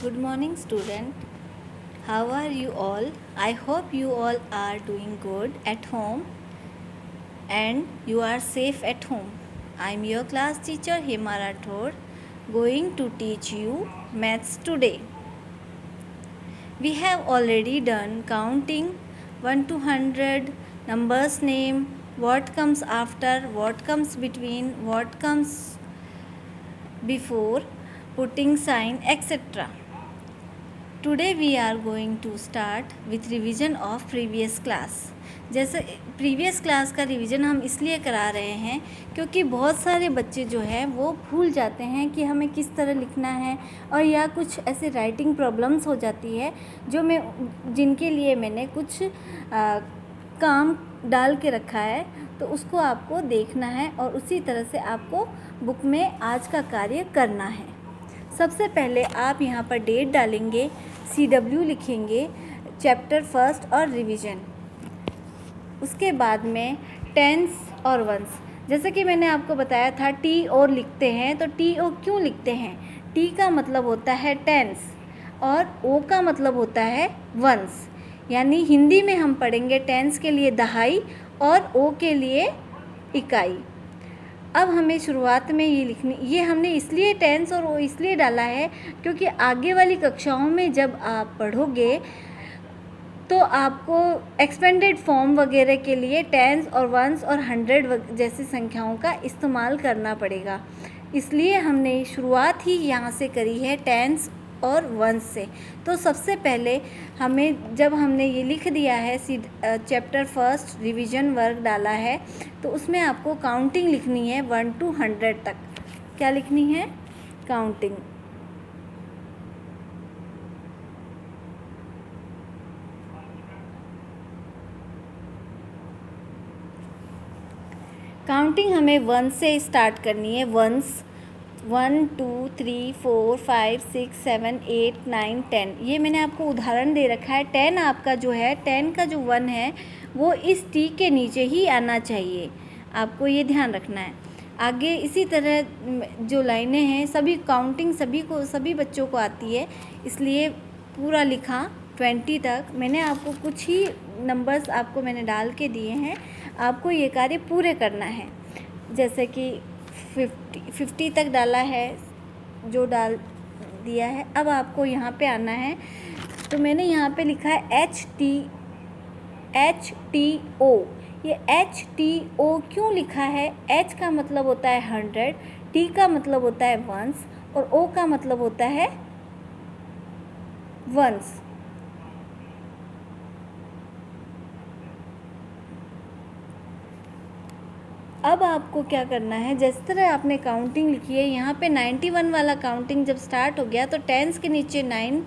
Good morning, student. How are you all? I hope you all are doing good at home and you are safe at home. I am your class teacher Hema Rathore, going to teach you maths today. We have already done counting 1 to 100, numbers name, what comes after, what comes between, what comes before, putting sign, etc. Today we are going to start with revision of previous class. जैसे previous class का रिवीजन हम इसलिए करा रहे हैं क्योंकि बहुत सारे बच्चे जो है वो भूल जाते हैं कि हमें किस तरह लिखना है, और या कुछ ऐसे राइटिंग प्रॉब्लम्स हो जाती है जिनके लिए मैंने कुछ काम डाल के रखा है, तो उसको आपको देखना है और उसी तरह से आपको बुक में आज का कार्य करना है। सबसे पहले आप यहाँ पर डेट डालेंगे, CW लिखेंगे, चैप्टर फर्स्ट और रिवीजन। उसके बाद में टेंस और वंस, जैसे कि मैंने आपको बताया था टी और लिखते हैं, तो टी ओ क्यों लिखते हैं? टी का मतलब होता है टेंस और ओ का मतलब होता है वंस। यानी हिंदी में हम पढ़ेंगे टेंस के लिए दहाई और ओ के लिए इकाई। अब हमें शुरुआत में ये हमने इसलिए टेंस और वो इसलिए डाला है क्योंकि आगे वाली कक्षाओं में जब आप पढ़ोगे तो आपको एक्सपेंडेड फॉर्म वगैरह के लिए टेंस और वंस और 100 जैसी संख्याओं का इस्तेमाल करना पड़ेगा। इसलिए हमने शुरुआत ही यहाँ से करी है टेंस और वंस से। तो सबसे पहले जब हमने ये लिख दिया है चैप्टर फर्स्ट रिवीजन वर्क डाला है, तो उसमें आपको काउंटिंग लिखनी है 1 to 100 तक। क्या लिखनी है? काउंटिंग। काउंटिंग हमें 1 से स्टार्ट करनी है। 1 2 3 4 5 6 7 8 9 10। ये मैंने आपको उदाहरण दे रखा है। 10 आपका जो है 10 का जो 1 है वो इस टी के नीचे ही आना चाहिए, आपको ये ध्यान रखना है। आगे इसी तरह जो लाइनें हैं सभी काउंटिंग सभी बच्चों को आती है, इसलिए पूरा लिखा 20 तक। मैंने आपको कुछ ही नंबर्स आपको मैंने डाल के दिए हैं, आपको ये कार्य पूरे करना है। जैसे कि 50 तक डाला है, जो डाल दिया है। अब आपको यहाँ पे आना है, तो मैंने यहाँ पे लिखा है HTO। ये HTO क्यों लिखा है? H का मतलब होता है 100, T का मतलब होता है वंस और O का मतलब होता है वंस। अब आपको क्या करना है, जिस तरह आपने काउंटिंग लिखी है यहाँ पे 91 वाला काउंटिंग जब स्टार्ट हो गया तो टेंस के नीचे 9,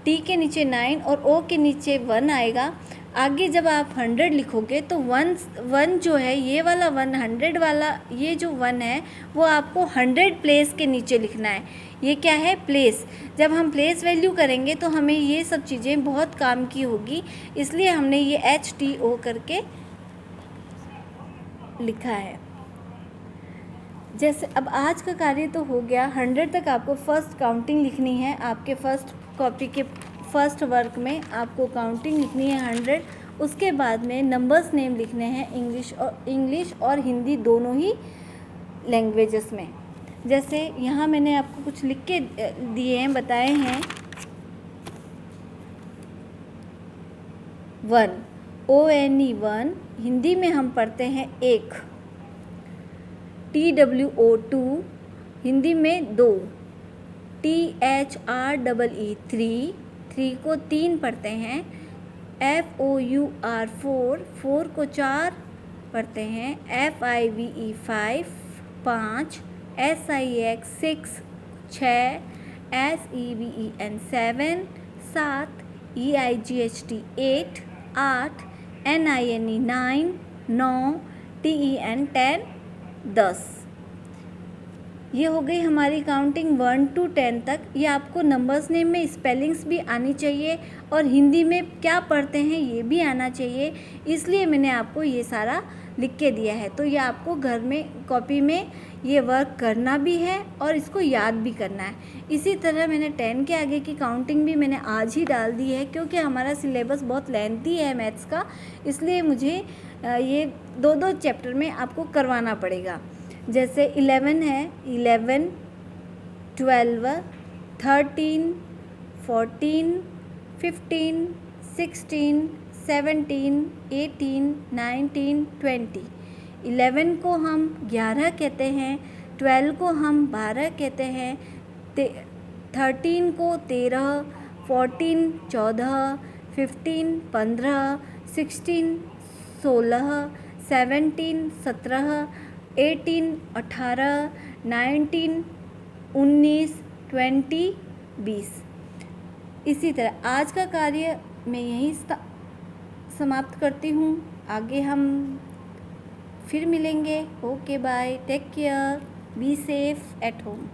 टी के नीचे 9 और ओ के नीचे 1 आएगा। आगे जब आप 100 लिखोगे तो 1 जो है ये वाला 100 वाला ये जो 1 है वो आपको 100 प्लेस के नीचे लिखना है। ये क्या है? प्लेस। जब हम प्लेस वैल्यू करेंगे तो हमें ये सब चीज़ें बहुत काम की होगी, इसलिए हमने ये HTO करके लिखा है। जैसे अब आज का कार्य तो हो गया, 100 तक आपको फर्स्ट काउंटिंग लिखनी है। आपके फर्स्ट कॉपी के फर्स्ट वर्क में आपको काउंटिंग लिखनी है 100। उसके बाद में नंबर्स नेम लिखने हैं इंग्लिश और हिंदी दोनों ही लैंग्वेजेस में। जैसे यहाँ मैंने आपको कुछ लिख के दिए हैं, बताए हैं। 1 ONE 1, हिंदी में हम पढ़ते हैं 1। TWO 2, हिंदी में 2। THREE 3 को 3 पढ़ते हैं। FOUR 4 को 4 पढ़ते हैं। FIVE 5, SIX 6, SEVEN 7, EIGHT 8, NINE 9, TEN 10। ये हो गई हमारी काउंटिंग 1 to 10 तक। ये आपको नंबर्स नेम में स्पेलिंग्स भी आनी चाहिए और हिंदी में क्या पढ़ते हैं ये भी आना चाहिए, इसलिए मैंने आपको ये सारा लिख के दिया है। तो ये आपको घर में कॉपी में ये वर्क करना भी है और इसको याद भी करना है। इसी तरह मैंने 10 के आगे की काउंटिंग भी मैंने आज ही डाल दी है, क्योंकि हमारा सिलेबस बहुत लेंथी है मैथ्स का, इसलिए मुझे ये 2-2 चैप्टर में आपको करवाना पड़ेगा। जैसे 11 है, 11, 12, 13, 14, 15, 16, 17, 18, 19, 20। 11 को हम 11 कहते हैं, 12 को हम 12 कहते हैं, 13 को 13, 14 14, 15 15, 16 16, 17 17, 18 18, 19 19, 20 20। इसी तरह आज का कार्य मैं यहीं समाप्त करती हूँ। आगे हम फिर मिलेंगे। Okay bye, take care, be safe at home.